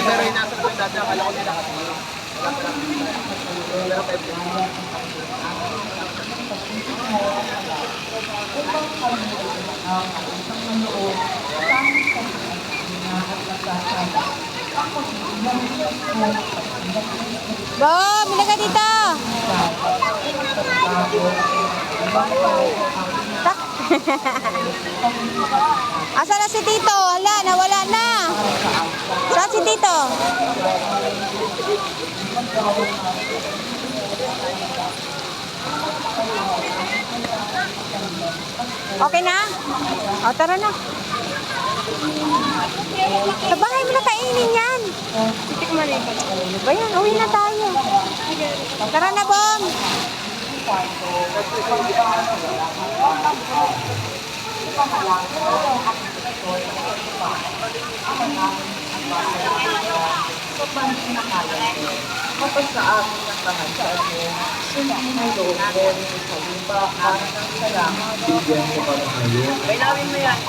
pero inasok ko yung dati, akala ko nila kasi. Pero pwede. Bo, bila ka dito. Tak. Asa na si Tito? Hala, nawala na. Saan si Tito? Okay na? O, tara na. Sa bahay mo na kainin yan. Ano ba yan? Uwi na tayo. Tara na, Bong. Kapag sa amin ang bahagyan mo, sundin mo loob mo sa lupa, para ng salamat. Kailawin mo yan.